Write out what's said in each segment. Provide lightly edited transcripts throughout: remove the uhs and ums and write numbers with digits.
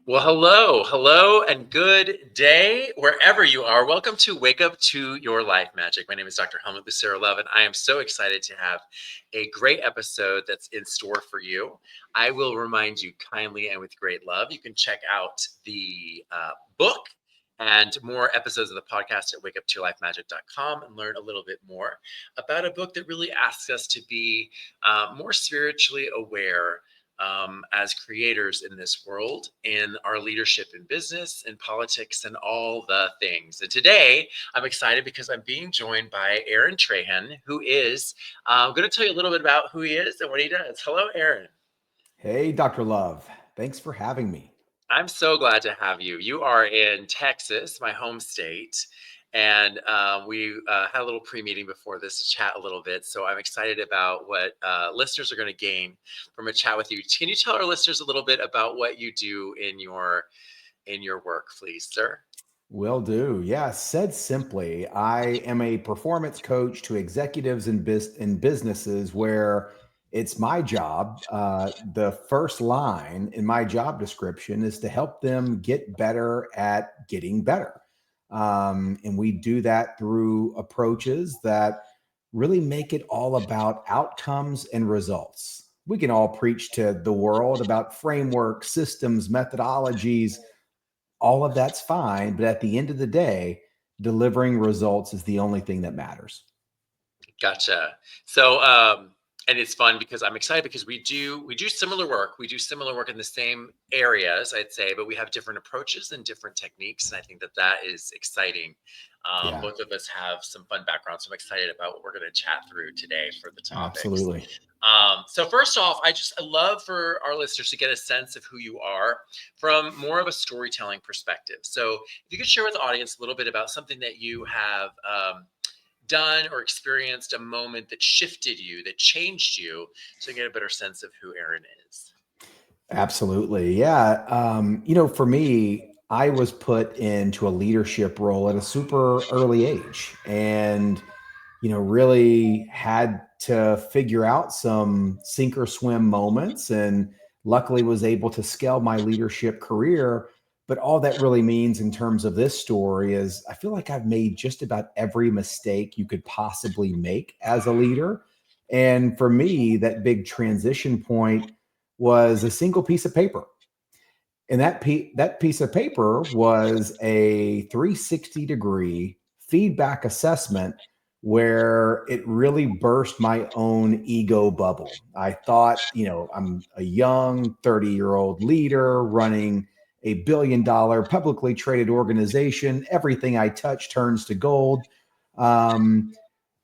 Well, hello, and good day wherever you are. Welcome to Wake Up to Your Life Magic. My name is Dr. Helmut Love, and I am so excited to have a great episode that's in store for you. I will remind you kindly and with great love, you can check out the book and more episodes of the podcast at wakeuptoyourlifemagic.com and learn a little bit more about a book that really asks us to be more spiritually aware as creators in this world, in our leadership in business, in politics, and all the things. And today, I'm excited because I'm being joined by Aaron Trahan, who is going to tell you a little bit about who he is and what he does. Hello, Aaron. Hey, Dr. Love. Thanks for having me. I'm so glad to have you. You are in Texas, my home state. And we had a little pre-meeting before this to chat a little bit. So I'm excited about what listeners are going to gain from a chat with you. Can you tell our listeners a little bit about what you do in your work, please, sir? Will do. Yeah, said simply, I am a performance coach to executives in businesses where it's my job. The first line in my job description is to help them get better at getting better. And we do that through approaches that really make it all about outcomes and results. We can all preach to the world about frameworks, systems, methodologies. All of that's fine, but at the end of the day, delivering results is the only thing that matters. Gotcha. So, and it's fun because I'm excited because we do similar work. We do similar work in the same areas, I'd say, but we have different approaches and different techniques. And I think that that is exciting. Yeah, Both of us have some fun backgrounds, so I'm excited about what we're going to chat through today for the topics. absolutely. So first off, I love for our listeners to get a sense of who you are from more of a storytelling perspective. So if you could share with the audience a little bit about something that you have done or experienced, a moment that shifted you, that changed you, so you get a better sense of who Aaron is. Absolutely. Yeah. For me, I was put into a leadership role at a super early age and, really had to figure out some sink or swim moments and luckily was able to scale my leadership career. But all that really means in terms of this story is I feel like I've made just about every mistake you could possibly make as a leader. And for me, that big transition point was a single piece of paper. And that piece of paper was a 360-degree feedback assessment where it really burst my own ego bubble. I thought, I'm a young 30-year-old leader running a billion-dollar publicly traded organization. Everything I touch turns to gold. Um,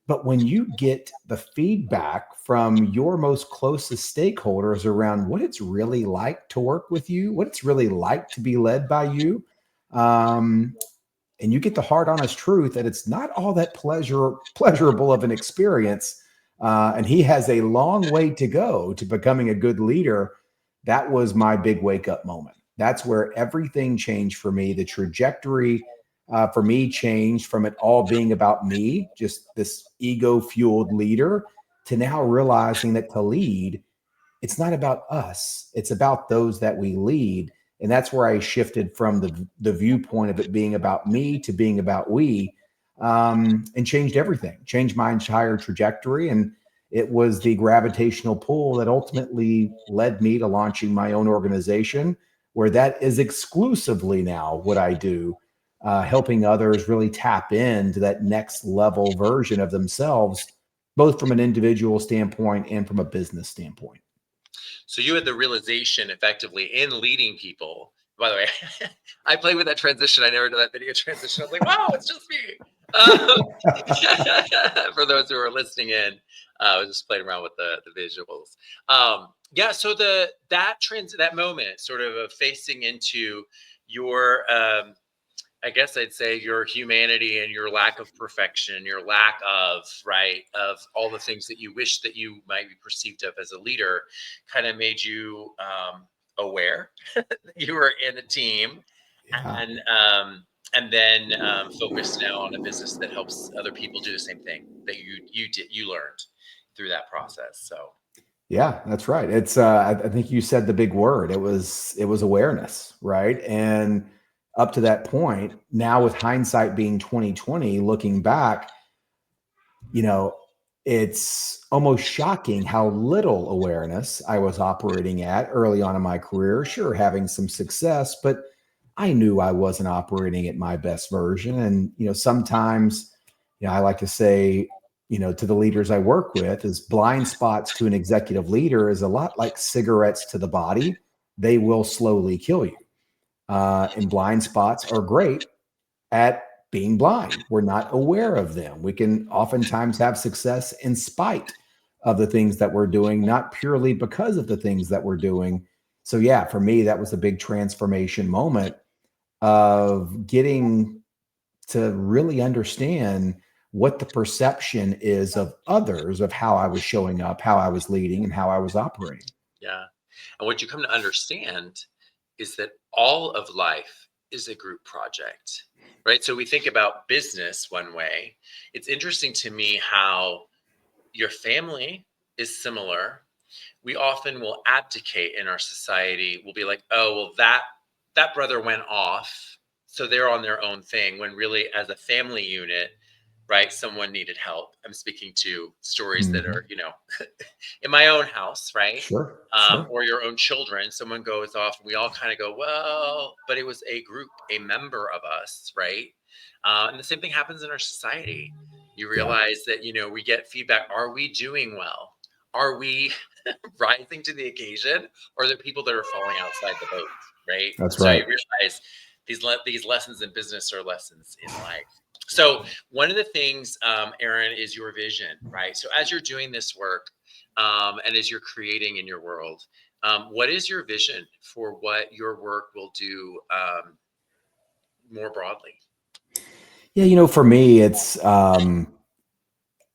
but when you get the feedback from your most closest stakeholders around what it's really like to work with you, what it's really like to be led by you, um, and you get the hard, honest truth that it's not all that pleasurable of an experience, and he has a long way to go to becoming a good leader. That was my big wake up moment. That's where everything changed for me. The trajectory for me changed from it all being about me, just this ego fueled leader, to now realizing that to lead, it's not about us, it's about those that we lead. And that's where I shifted from the viewpoint of it being about me to being about we, and changed everything, changed my entire trajectory. And it was the gravitational pull that ultimately led me to launching my own organization, where that is exclusively now what I do, helping others really tap into that next level version of themselves, both from an individual standpoint and from a business standpoint. So you had the realization effectively in leading people. By the way, I played with that transition. I never did that video transition. I was like, wow, it's just me. For those who are listening in, I was just playing around with the visuals. Yeah, so that moment, sort of facing into your I guess I'd say your humanity and your lack of perfection, your lack of, right, of all the things that you wish that you might be perceived of as a leader, kind of made you aware that you were in a team, Yeah. and then focused now on a business that helps other people do the same thing that you learned through that process. So Yeah, that's right. It's I think you said the big word. It was awareness, right? And up to that point, now with hindsight being 2020, looking back, you know, it's almost shocking how little awareness I was operating at early on in my career. Sure, having some success, but I knew I wasn't operating at my best version. And, sometimes, I like to say, to the leaders I work with, is blind spots to an executive leader is a lot like cigarettes to the body. They will slowly kill you. And blind spots are great at being blind. We're not aware of them. We can oftentimes have success in spite of the things that we're doing, not purely because of the things that we're doing. So, yeah, for me, that was a big transformation moment of getting to really understand what the perception is of others of how I was showing up, how I was leading, and how I was operating. Yeah. And what you come to understand is that all of life is a group project, right? So we think about business one way. It's interesting to me how your family is similar. We often will abdicate in our society. We'll be like, oh, well, that brother went off, so they're on their own thing. When really, as a family unit, right, someone needed help. I'm speaking to stories that Mhm. are, in my own house, right? Sure, sure. Or your own children. Someone goes off, and we all kind of go, well, but it was a group, a member of us, right? And the same thing happens in our society. You Yeah, realize that, we get feedback. Are we doing well? Are we rising to the occasion, or are there people that are falling outside the boat, right? that's So you right. realize these lessons in business are lessons in life. So one of the things, Aaron, is your vision, right? So as you're doing this work, and as you're creating in your world, what is your vision for what your work will do, more broadly? Yeah, for me, it's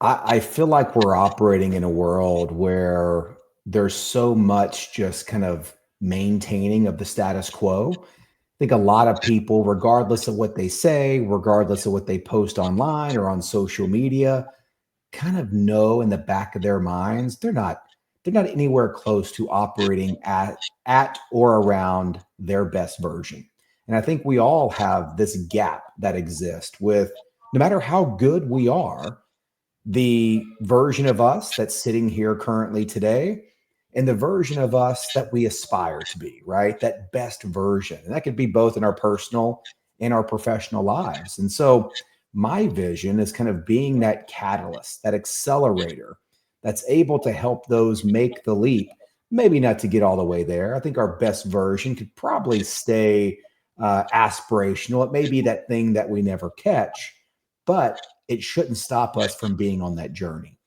I feel like we're operating in a world where there's so much just kind of maintaining of the status quo. I think a lot of people, regardless of what they say, regardless of what they post online or on social media, kind of know in the back of their minds they're not anywhere close to operating at or around their best version. And I think we all have this gap that exists with no matter how good we are, the version of us that's sitting here currently today and the version of us that we aspire to be, right? That best version. And that could be both in our personal and our professional lives. And so my vision is kind of being that catalyst, that accelerator that's able to help those make the leap. Maybe not to get all the way there. I think our best version could probably stay aspirational. It may be that thing that we never catch, but it shouldn't stop us from being on that journey.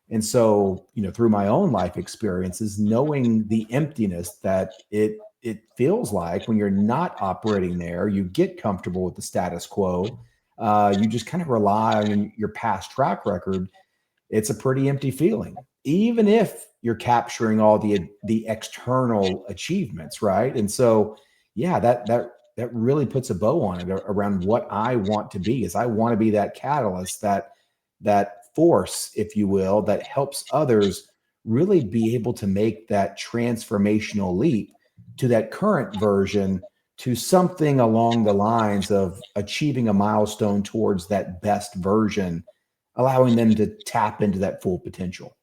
And so, through my own life experiences, knowing the emptiness that it feels like when you're not operating there, you get comfortable with the status quo. You just kind of rely on your past track record. It's a pretty empty feeling, even if you're capturing all the external achievements, right? And so, yeah, that really puts a bow on it around what I want to be. Is I want to be that catalyst, that force, if you will, that helps others really be able to make that transformational leap to that current version to something along the lines of achieving a milestone towards that best version, allowing them to tap into that full potential.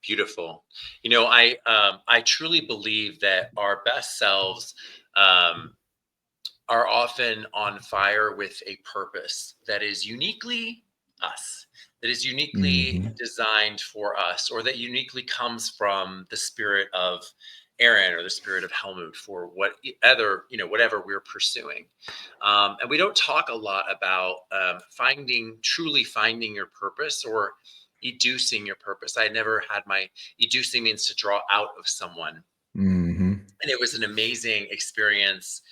Beautiful. I truly believe that our best selves, um, are often on fire with a purpose that is uniquely us, that is uniquely Hmm. designed for us, or that uniquely comes from the spirit of Aaron or the spirit of Helmut for whatever we're pursuing. And we don't talk a lot about, truly finding your purpose or educing your purpose. I never had my educing means to draw out of someone, Hmm. and it was an amazing experience,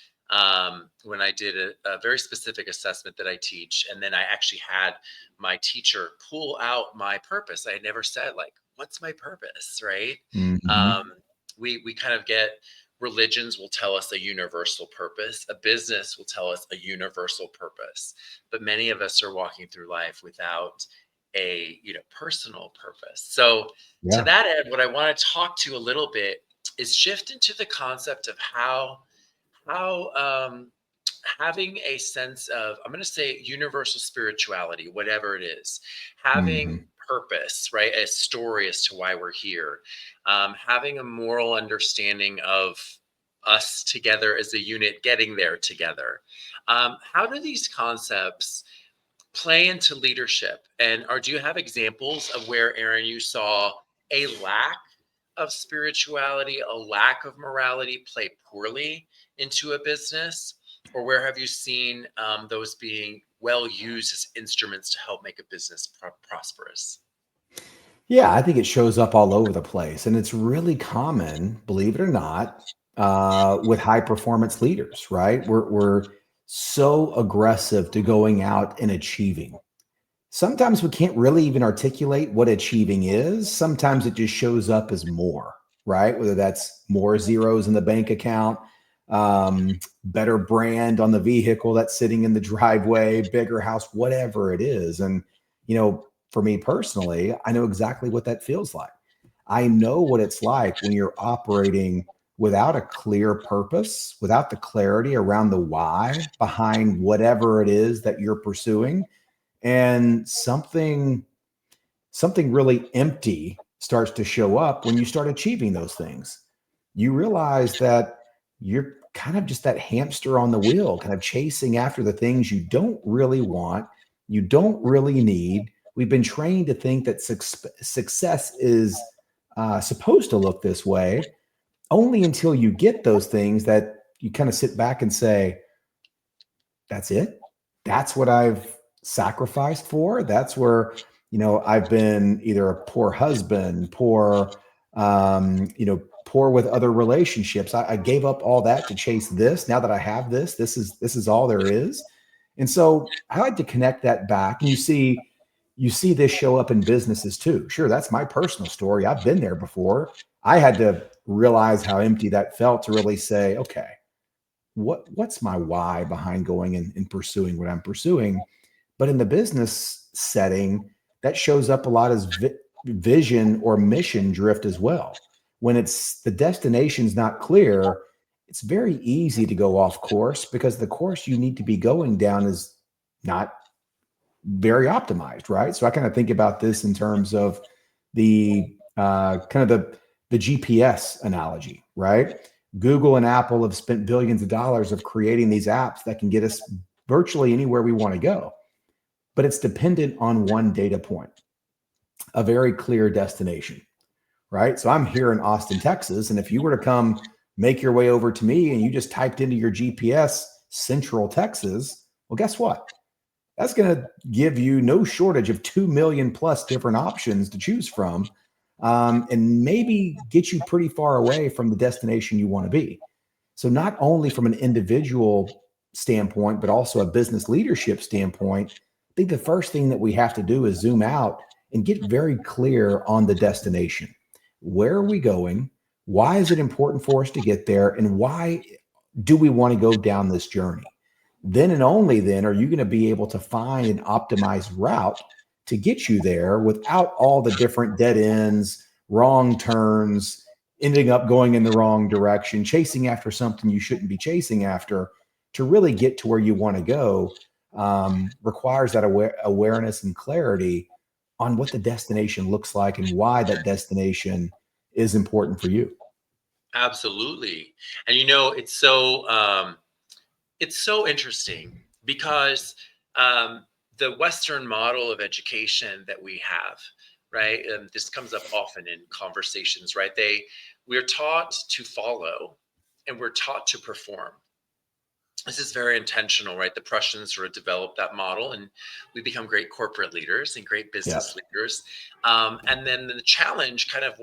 when I did a very specific assessment that I teach, and then I actually had my teacher pull out my purpose. I had never said, like, "What's my purpose?" Right? Um, Hmm. we kind of get, religions will tell us a universal purpose, a business will tell us a universal purpose, but many of us are walking through life without a personal purpose. So to Yeah. that end, what I want to talk to you a little bit is shift into the concept of how having a sense of, I'm going to say, universal spirituality, whatever it is, having Hmm. purpose, right? A story as to why we're here, having a moral understanding of us together as a unit getting there together. How do these concepts play into leadership? And or do you have examples of where, Aaron, you saw a lack of spirituality, a lack of morality play poorly into a business? Or where have you seen those being well used as instruments to help make a business prosperous? Yeah, I think it shows up all over the place. And it's really common, believe it or not, with high performance leaders, right? We're so aggressive to going out and achieving. Sometimes we can't really even articulate what achieving is. Sometimes it just shows up as more, right? Whether that's more zeros in the bank account, better brand on the vehicle that's sitting in the driveway, bigger house, whatever it is. And, for me personally, I know exactly what that feels like. I know what it's like when you're operating without a clear purpose, without the clarity around the why behind whatever it is that you're pursuing, and something really empty starts to show up when you start achieving those things. You realize that you're kind of just that hamster on the wheel, kind of chasing after the things you don't really want, you don't really need. We've been trained to think that success is supposed to look this way, only until you get those things that you kind of sit back and say, that's it. That's what I've sacrificed for. That's where, I've been either a poor husband, poor with other relationships. I gave up all that to chase this. Now that I have this, this is all there is. And so I like to connect that back. And you see this show up in businesses too. Sure, that's my personal story. I've been there before. I had to realize how empty that felt to really say, okay, what's my why behind going and pursuing what I'm pursuing. But in the business setting, that shows up a lot as vision or mission drift as well. When it's the destination's not clear, it's very easy to go off course because the course you need to be going down is not very optimized, right? So I kind of think about this in terms of the kind of the GPS analogy, right? Google and Apple have spent billions of dollars of creating these apps that can get us virtually anywhere we want to go, but it's dependent on one data point, a very clear destination, right? So I'm here in Austin, Texas, and if you were to come make your way over to me and you just typed into your GPS Central Texas, well, guess what? That's going to give you no shortage of 2 million plus different options to choose from, and maybe get you pretty far away from the destination you want to be. So, not only from an individual standpoint, but also a business leadership standpoint, I think the first thing that we have to do is zoom out and get very clear on the destination. Where are we going? Why is it important for us to get there? And why do we want to go down this journey? Then and only then are you going to be able to find an optimized route to get you there without all the different dead ends, wrong turns, ending up going in the wrong direction, chasing after something you shouldn't be chasing after. To really get to where you want to go, requires that awareness and clarity on what the destination looks like and why that destination is important for you. Absolutely. And it's so interesting because um, the Western model of education that we have, right? And this comes up often in conversations, right? We're taught to follow and we're taught to perform. This is very intentional, right? The Prussians sort of developed that model, and we become great corporate leaders and great Yeah. business leaders. And then the challenge, kind of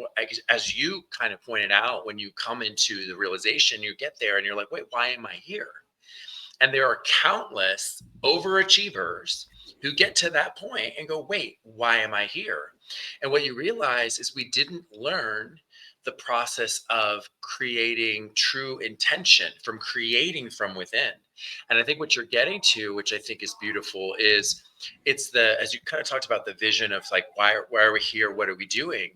as you kind of pointed out, when you come into the realization, you get there and you're like, wait, why am I here? And there are countless overachievers who get to that point and go, wait, why am I here? And what you realize is we didn't learn the process of creating true intention, from creating from within. And I think what you're getting to, which I think is beautiful, is it's the, as you kind of talked about, the vision of like, why are we here? What are we doing?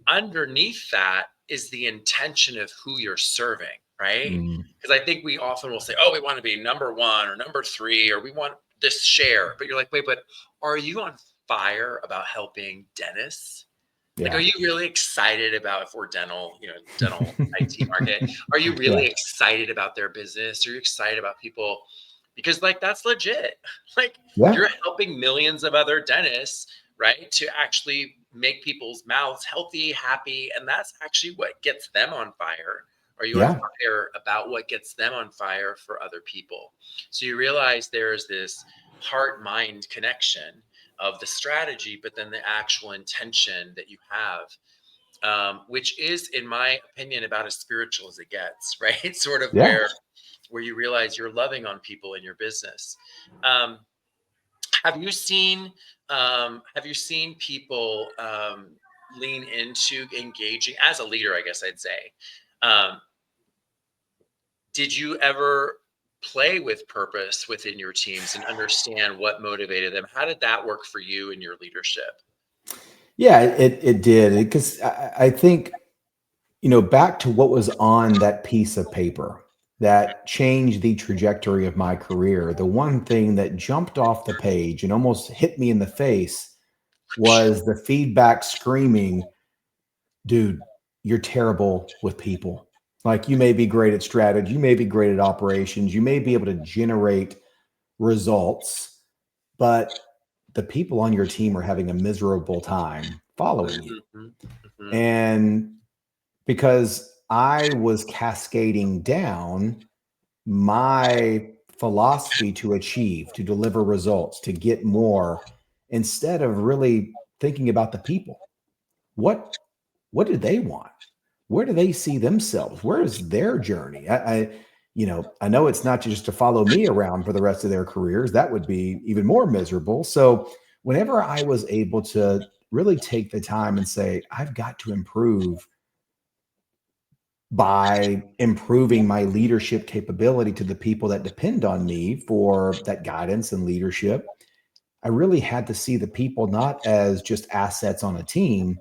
Underneath that is the intention of who you're serving, right? Mm, Because I think we often will say, oh, we want to be number one or number three, or we want this share. But you're like, wait, but are you on fire about helping dentists? Like, are yeah. you really excited about, if we're dental IT market, are you Yeah. really excited about their business? Are you excited about people? Because like that's legit. Like Yeah. you're helping millions of other dentists, right? To actually make people's mouths healthy, happy. And that's actually what gets them on fire. Are you on Yeah. fire about what gets them on fire for other people? So you realize there's this heart mind connection of the strategy, but then the actual intention that you have, which is, in my opinion, about as spiritual as it gets, right? Sort of Yeah. where you realize you're loving on people in your business. Um, have you seen have you seen people lean into engaging as a leader? I guess I'd say. Um, did you ever play with purpose within your teams and understand what motivated them? How did that work for you in your leadership? Yeah, it did because I think back to what was on that piece of paper that changed the trajectory of my career. The one thing that jumped off the page and almost hit me in the face was the feedback screaming, dude, you're terrible with people. Like you may be great at strategy, you may be great at operations, you may be able to generate results, but the people on your team are having a miserable time following you. Mhm, mhm, And because I was cascading down my philosophy to achieve, to deliver results, to get more, instead of really thinking about the people. What what do they want? Where do they see themselves? Where is their journey? I know it's not just to follow me around for the rest of their careers. That would be even more miserable. So whenever I was able to really take the time and say, I've got to improve by improving my leadership capability to the people that depend on me for that guidance and leadership, I really had to see the people not as just assets on a team,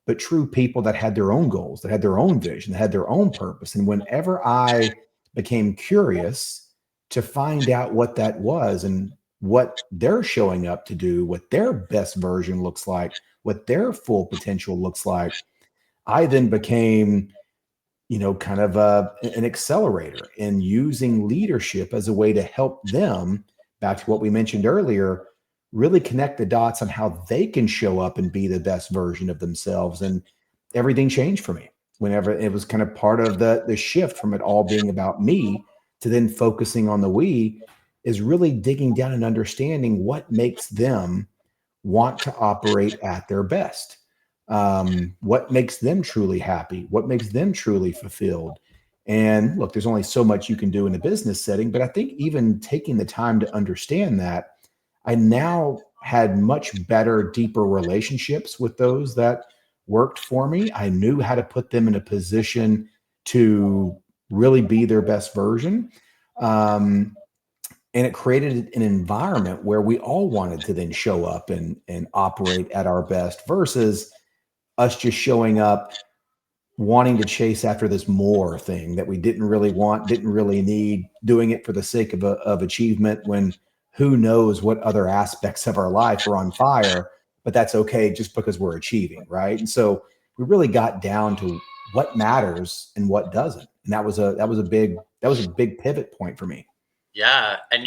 but true people that had their own goals, that had their own vision, that had their own purpose. And whenever I became curious to find out what that was and what they're showing up to do, what their best version looks like, what their full potential looks like, I then became kind of an accelerator in using leadership as a way to help them, back to what we mentioned earlier, really connect the dots on how they can show up and be the best version of themselves. And everything changed for me whenever it was kind of part of the shift from it all being about me to then focusing on the we, is really digging down and understanding what makes them want to operate at their best. What makes them truly happy? What makes them truly fulfilled? And look, there's only so much you can do in a business setting, but I think even taking the time to understand that, I now had much better, deeper relationships with those that worked for me. I knew how to put them in a position to really be their best version. Um, and it created an environment where we all wanted to then show up and operate at our best versus us just showing up wanting to chase after this more thing that we didn't really want, didn't really need, doing it for the sake of achievement when who knows what other aspects of our life are on fire, but that's okay just because we're achieving, right? And so we really got down to what matters and what doesn't. And that was a big pivot point for me. yeah, and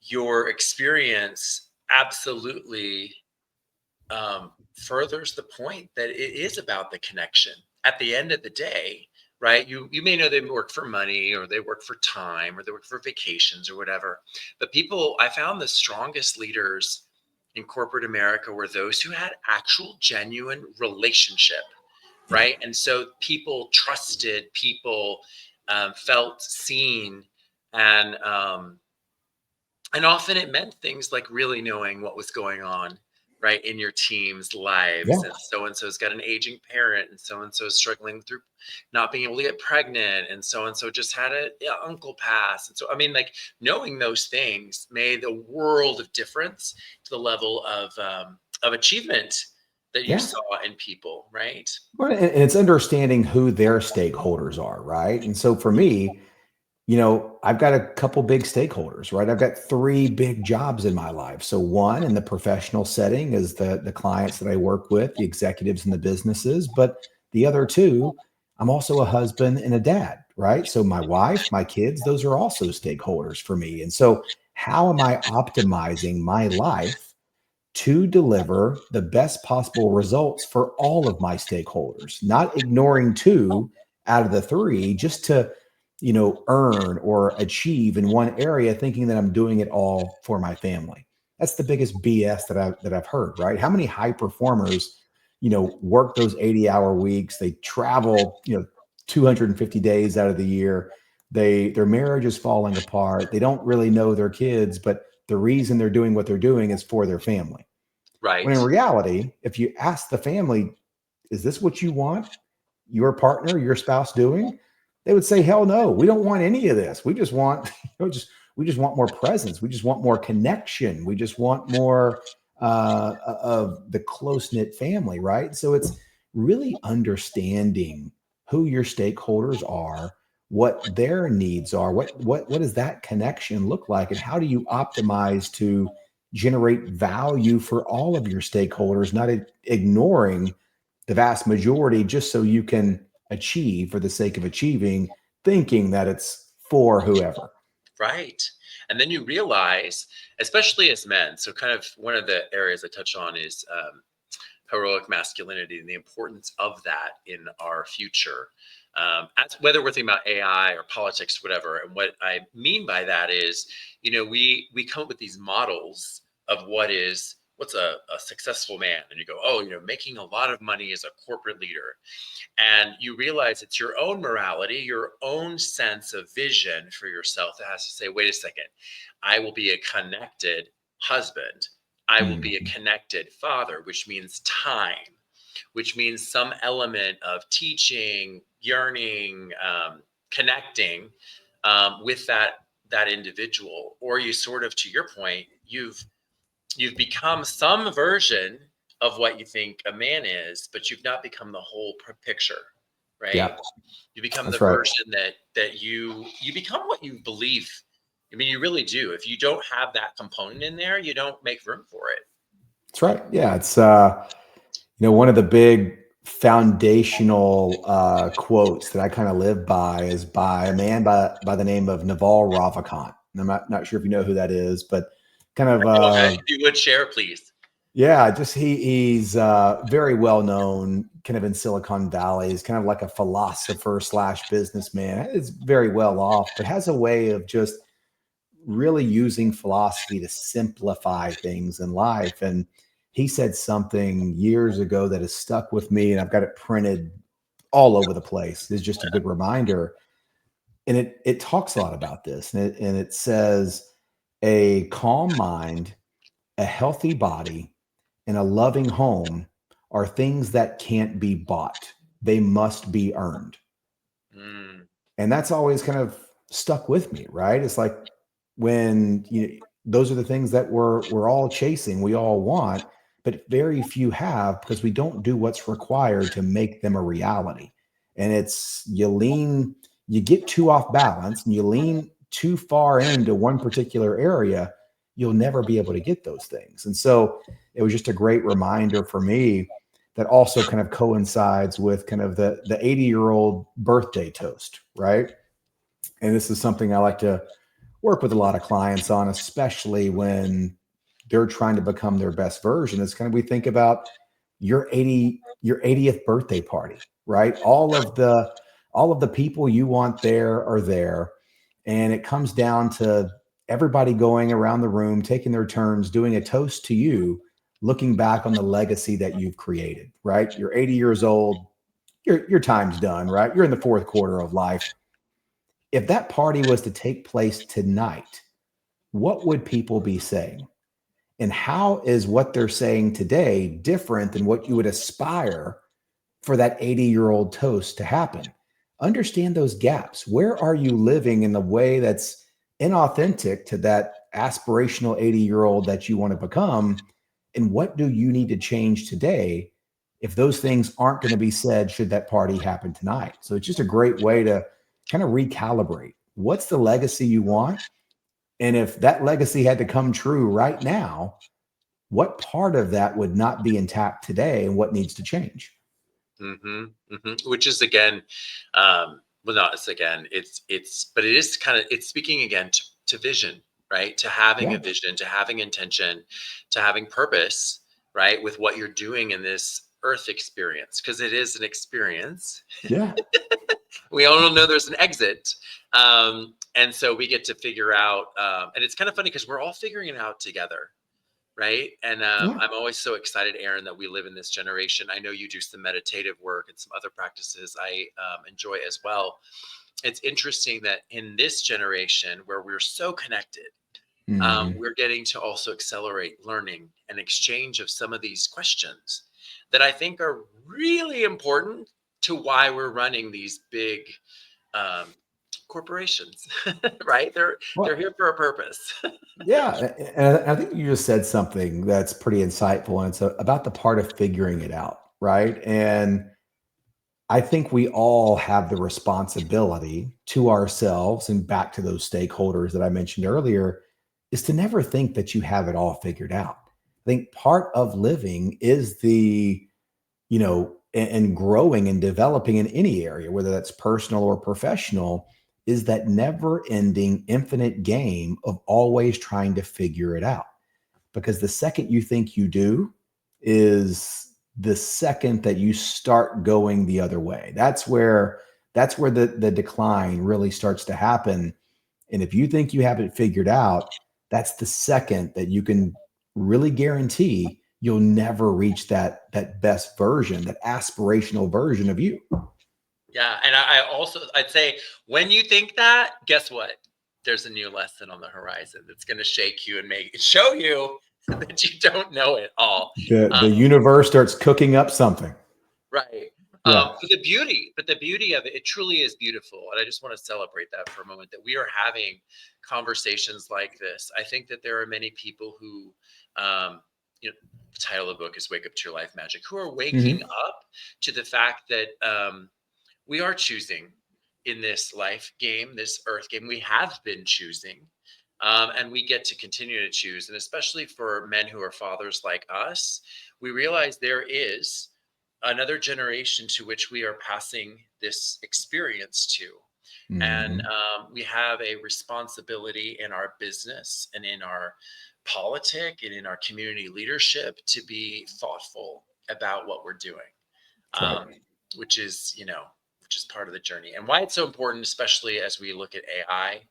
your experience absolutely furthers the point that it is about the connection. At the end of the day, right? You may know they work for money, or they work for time, or they work for vacations, or whatever. But people, I found the strongest leaders in corporate America were those who had actual, genuine relationship, Yeah. right? And so people trusted, people felt seen, and and often it meant things like really knowing what was going on right, in your team's lives, Yeah. and so's got an aging parent, and so's struggling through not being able to get pregnant, and so just had a uncle pass. And so, I mean, like, knowing those things made a world of difference to the level of achievement that you Yeah. saw in people, right? Well, and it's understanding who their stakeholders are, right? And so for me, I've got a couple big stakeholders, right? I've got three big jobs in my life. So one in the professional setting is the clients that I work with, the executives and the businesses. But the other two, I'm also a husband and a dad, right? So my wife, my kids, those are also stakeholders for me. And so how am I optimizing my life to deliver the best possible results for all of my stakeholders, not ignoring two out of the three just to, earn or achieve in one area, thinking that I'm doing it all for my family. That's the biggest BS that I've heard, right? How many high performers, work those 80-hour weeks, they travel, 250 days out of the year. Their marriage is falling apart. They don't really know their kids, but the reason they're doing what they're doing is for their family. When Right. in reality, if you ask the family, is this what you want your partner, your spouse doing? They would say, hell no, we don't want any of this. We just want, we just want more presence. We just want more connection. We just want more of the close knit family, right? So it's really understanding who your stakeholders are, what their needs are, what does that connection look like, and how do you optimize to generate value for all of your stakeholders, not ignoring the vast majority just so you can achieve for the sake of achieving, thinking that it's for whoever. Right. And then you realize, especially as men, so kind of one of the areas I touch on is heroic masculinity and the importance of that in our future. Whether we're thinking about AI or politics, whatever. And what I mean by that is, we come up with these models of what's a successful man, and you go, oh, making a lot of money as a corporate leader, and you realize it's your own morality, your own sense of vision for yourself that has to say, wait a second, I will be a connected husband. I will be a Mhm. connected father, which means time, which means some element of teaching, yearning, connecting with that individual. Or you sort of, to your point, you've become some version of what you think a man is, but you've not become the whole picture, right? Yeah, You become the that's right. version that you become what you believe. I mean, you really do. If you don't have that component in there, you don't make room for it. That's right. Yeah, it's one of the big foundational quotes that I kind of live by is by a man by the name of Naval Ravikant. And I'm not sure if you know who that is, but kind I of don't. If you would share, please. yeah, just he's very well known, kind of in Silicon Valley. He's kind of like a philosopher slash businessman. Is very well off, but has a way of just really using philosophy to simplify things in life. And he said something years ago that has stuck with me, and I've got it printed all over the place. It's just a good reminder, and it talks a lot about this, and it says, "A calm mind, a healthy body, and a loving home are things that can't be bought. They must be earned." Mm, And that's always kind of stuck with me, right? It's like when those are the things that we're all chasing, we all want, but very few have because we don't do what's required to make them a reality. And it's you get too off balance and you lean too far into one particular area, you'll never be able to get those things. And so it was just a great reminder for me that also kind of coincides with kind of the 80-year-old birthday toast, right? And this is something I like to work with a lot of clients on, especially when they're trying to become their best version. It's kind of we think about your 80th birthday party, right? All of the people you want there are there. And it comes down to everybody going around the room, taking their turns, doing a toast to you, looking back on the legacy that you've created, right? You're 80 years old, your time's done, right? You're in the fourth quarter of life. If that party was to take place tonight, what would people be saying? And how is what they're saying today different than what you would aspire for that 80-year-old toast to happen? Understand those gaps. Where are you living in the way that's inauthentic to that aspirational 80-year-old that you want to become? And what do you need to change today if those things aren't going to be said should that party happen tonight? So it's just a great way to kind of recalibrate. What's the legacy you want? And if that legacy had to come true right now, what part of that would not be intact today and what needs to change? Which is again, well, no, it's again, but it is kind of, it's speaking again to vision, right? To having a Yeah. vision, to having intention, to having purpose, right? With what you're doing in this earth experience, because it is an experience. Yeah. We all know there's an exit. And so we get to figure out, and it's kind of funny because we're all figuring it out together, right? And Yeah. I'm always so excited, Aaron, that we live in this generation. I know you do some meditative work and some other practices I enjoy as well. It's interesting that in this generation where we're so connected, Hmm. we're getting to also accelerate learning and exchange of some of these questions that I think are really important to why we're running these big um, corporations, right? They're Well, here for a purpose. yeah. And I think you just said something that's pretty insightful. And it's about the part of figuring it out. Right. And I think we all have the responsibility to ourselves and back to those stakeholders that I mentioned earlier is to never think that you have it all figured out. I think part of living is and growing and developing in any area, whether that's personal or professional, is that never ending infinite game of always trying to figure it out. Because the second you think you do is the second that you start going the other way. That's where the decline really starts to happen. And if you think you have it figured out, that's the second that you can really guarantee you'll never reach that best version, that aspirational version of you. Yeah, and I also I'd say when you think that, guess what? There's a new lesson on the horizon that's going to shake you and make show you that you don't know it all. The Um, universe starts cooking up something. right. Yeah. But the beauty of it, it truly is beautiful, and I just want to celebrate that for a moment. That we are having conversations like this. I think that there are many people who, the title of the book is "Wake Up to Your Life Magic," who are waking Hmm. up to the fact that we are choosing in this life game, this earth game. We have been choosing, and we get to continue to choose. And especially for men who are fathers like us, we realize there is another generation to which we are passing this experience to. And Hmm. we have a responsibility in our business and in our politic and in our community leadership to be thoughtful about what we're doing, That's right. um, which is, which is part of the journey and why it's so important, especially as we look at AI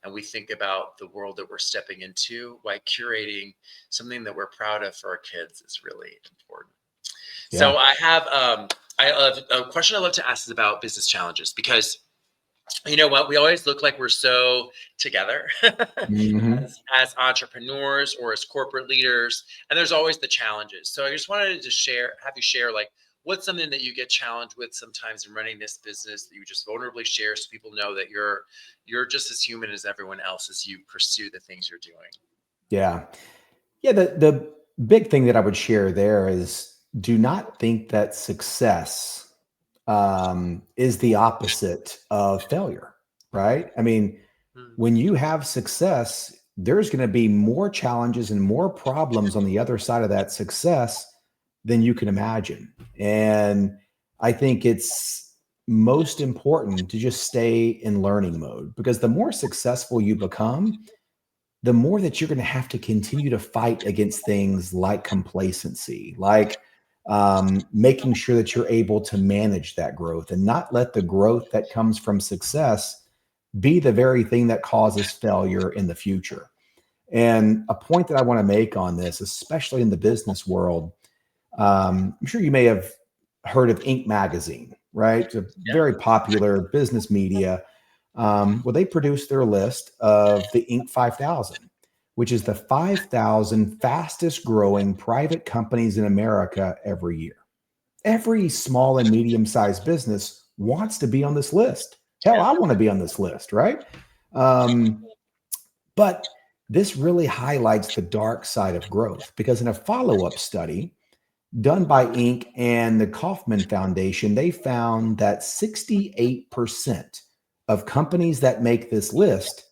and we think about the world that we're stepping into, why curating something that we're proud of for our kids is really important. So Yeah. I have a question I love to ask is about business challenges because you know what, we always look like we're so together Hmm. as entrepreneurs or as corporate leaders, and there's always the challenges. So I just wanted to have you share, like, what's something that you get challenged with sometimes in running this business that you just vulnerably share so people know that you're just as human as everyone else as you pursue the things you're doing. Yeah. Yeah. The big thing that I would share there is do not think that success is the opposite of failure, right? I mean, Hmm. when you have success, there's going to be more challenges and more problems on the other side of that success than you can imagine. And I think it's most important to just stay in learning mode because the more successful you become, the more that you're going to have to continue to fight against things like complacency, like making sure that you're able to manage that growth and not let the growth that comes from success be the very thing that causes failure in the future. And a point that I want to make on this, especially in the business world, I'm sure you may have heard of Inc. magazine, right? It's a Yeah. very popular business media. Well, they produced their list of the Inc. 5000, which is the 5,000 fastest growing private companies in America every year. Every small and medium sized business wants to be on this list. Hell, Yeah. I want to be on this list, right? Um, but this really highlights the dark side of growth because in a follow up study done by Inc. and the Kauffman Foundation, they found that 68% of companies that make this list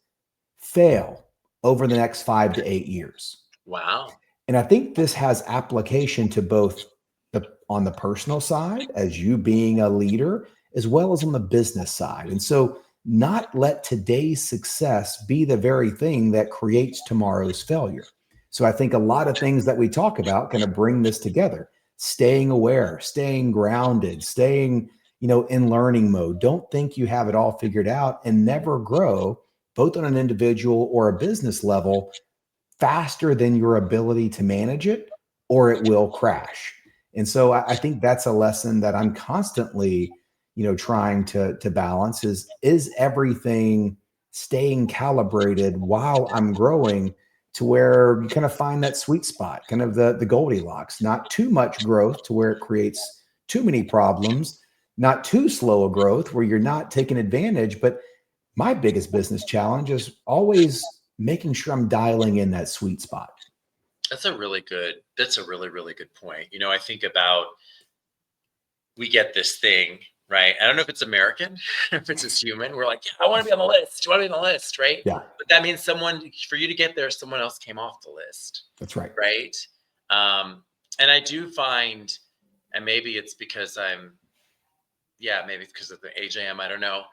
fail over the next 5 to 8 years. Wow. And I think this has application to both on the personal side, as you being a leader, as well as on the business side. And so, not let today's success be the very thing that creates tomorrow's failure. So, I think a lot of things that we talk about kind of bring this together: staying aware, staying grounded, staying, in learning mode. Don't think you have it all figured out and never grow, both on an individual or a business level, faster than your ability to manage it, or it will crash. And so I think that's a lesson that I'm constantly, trying to balance is everything staying calibrated while I'm growing to where you kind of find that sweet spot, kind of the Goldilocks, not too much growth to where it creates too many problems, not too slow a growth where you're not taking advantage. But my biggest business challenge is always making sure I'm dialing in that sweet spot. That's a really, really good point. I think about, we get this thing, right? I don't know if it's American, if it's just human. We're like, yeah, I want to be on the list. You want to be on the list, right? Yeah, But that means for you to get there, someone else came off the list, that's right. right? And I do find, and maybe it's because maybe it's because of the age I am, I don't know.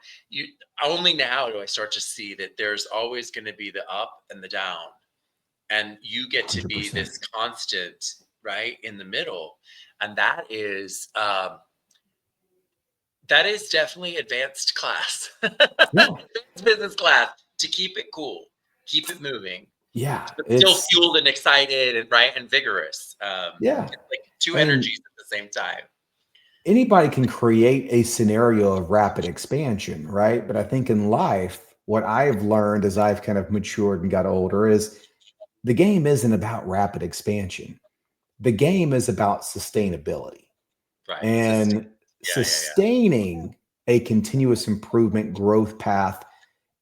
Only now do I start to see that there's always going to be the up and the down. And you get to be 100%. this constant, right, in the middle. And that is definitely advanced class, Yeah. advanced business class, to keep it cool, keep it moving, Yeah. but still It's, fueled and excited and right and vigorous. yeah. It's like two And energies at the same time. anybody can create a scenario of rapid expansion, right? But I think in life, what I've learned as I've kind of matured and got older is the game isn't about rapid expansion. The game is about sustainability. Right. And Yeah. sustaining a continuous improvement growth path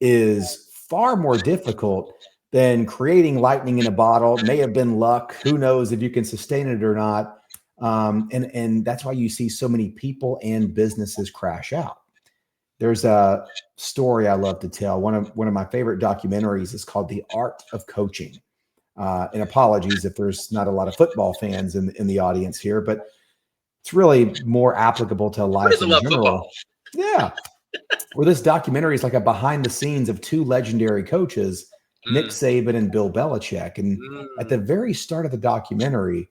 is far more difficult than creating lightning in a bottle. May have been luck. Who knows if you can sustain it or not? And that's why you see so many people and businesses crash out. There's a story I love to tell. One of my favorite documentaries is called "The Art of Coaching." And apologies if there's not a lot of football fans in the audience here, but it's really more applicable to Who life doesn't in love football? general. Yeah. Where this documentary is like a behind the scenes of two legendary coaches, Nick Mm, Saban and Bill Belichick. And at the mm, very start of the documentary,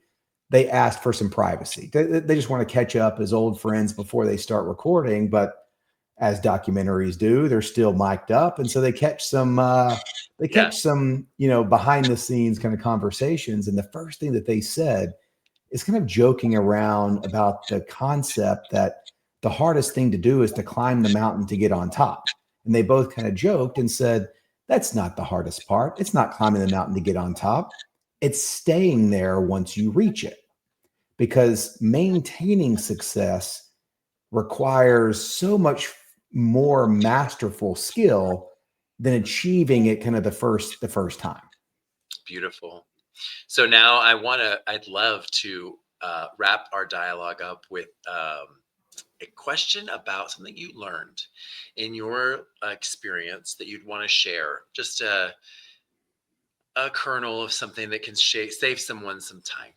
they asked for some privacy. They just want to catch up as old friends before they start recording. But as documentaries do, they're still mic'd up. And so they yeah. catch some, behind the scenes kind of conversations. And the first thing that they said is kind of joking around about the concept that the hardest thing to do is to climb the mountain to get on top. And they both kind of joked and said, that's not the hardest part. It's not climbing the mountain to get on top. It's staying there once you reach it. Because maintaining success requires so much more masterful skill than achieving it kind of the first time. Beautiful. So now I'd love to wrap our dialogue up with a question about something you learned in your experience that you'd want to share. Just a kernel of something that can save someone some time.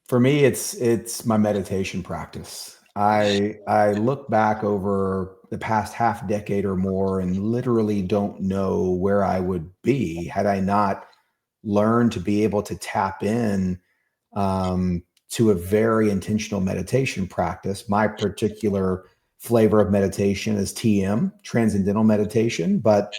For me, it's my meditation practice. I look back over the past half decade or more and literally don't know where I would be had I not learned to be able to tap in to a very intentional meditation practice. My particular flavor of meditation is TM, Transcendental meditation, but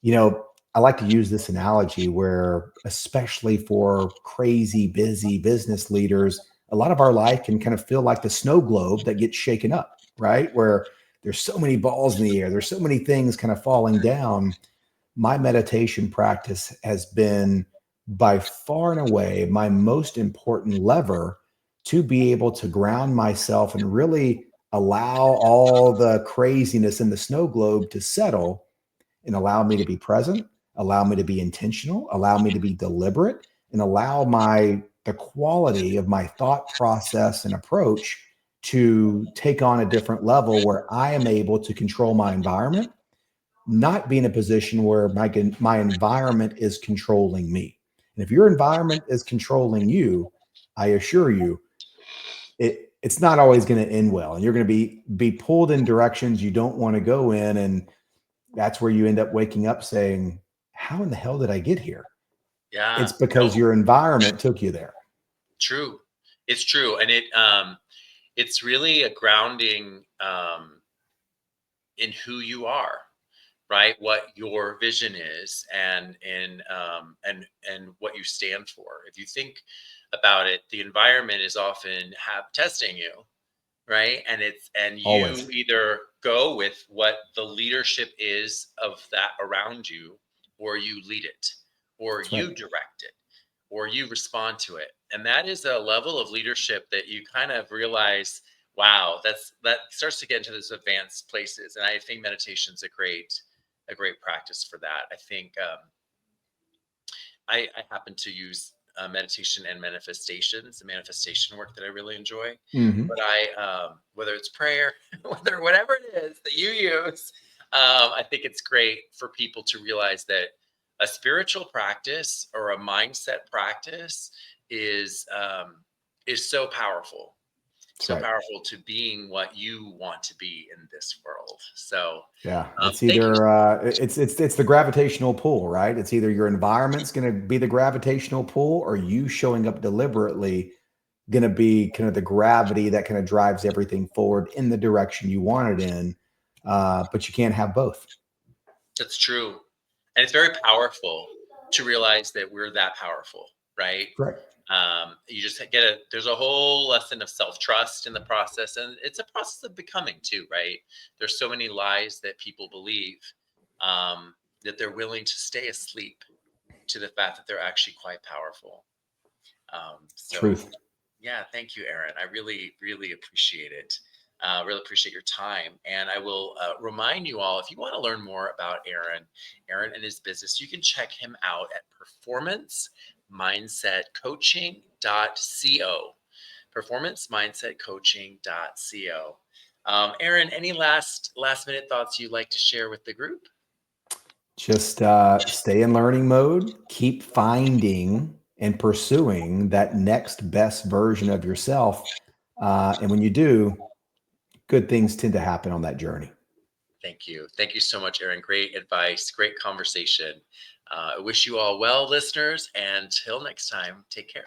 you know, I like to use this analogy where, especially for crazy, busy business leaders, a lot of our life can kind of feel like the snow globe that gets shaken up, right? Where there's so many balls in the air, there's so many things kind of falling down. my meditation practice has been by far and away my most important lever to be able to ground myself and really allow all the craziness in the snow globe to settle and allow me to be present, allow me to be intentional, allow me to be deliberate, and allow the quality of my thought process and approach to take on a different level where I am able to control my environment, not be in a position where my environment is controlling me. And if your environment is controlling you, I assure you, it's not always going to end well, and you're going to be pulled in directions you don't want to go in, and that's where you end up waking up saying, "How in the hell did I get here?" Yeah. It's because No, your environment took you there. true. It's true. And it's really a grounding in who you are, right? What your vision is, and what you stand for. If you think about it, the environment is often have testing you, right? And you Always. either go with what the leadership is of that around you, or you lead it, or That's right. you direct it, or you respond to it. And that is a level of leadership that you kind of realize, wow, that starts to get into those advanced places. And I think meditation's a great practice for that. I think I happen to use meditation and manifestations, the manifestation work that I really enjoy. Hmm. But whether it's prayer, whatever it is that you use, I think it's great for people to realize that a spiritual practice or a mindset practice is um, is That's so right. powerful to being what you want to be in this world. So Yeah, thank you. it's the gravitational pull, right? It's either your environment's going to be the gravitational pull, or you showing up deliberately going to be kind of the gravity that kind of drives everything forward in the direction you want it in. But you can't have both. That's true. And it's very powerful to realize that we're that powerful, right? Correct. You just there's a whole lesson of self-trust in the process. And it's a process of becoming too, right? There's so many lies that people believe, that they're willing to stay asleep to the fact that they're actually quite powerful. So Truth. yeah, thank you, Aaron. I really, really appreciate it. Really appreciate your time. And I will remind you all, if you want to learn more about Aaron and his business, you can check him out at performancemindsetcoaching.co. Performancemindsetcoaching.co. Aaron, any last minute thoughts you'd like to share with the group? Just stay in learning mode, keep finding and pursuing that next best version of yourself. And when you do, good things tend to happen on that journey. Thank you. Thank you so much, Aaron. Great advice, great conversation. I wish you all well, listeners. And until next time, take care.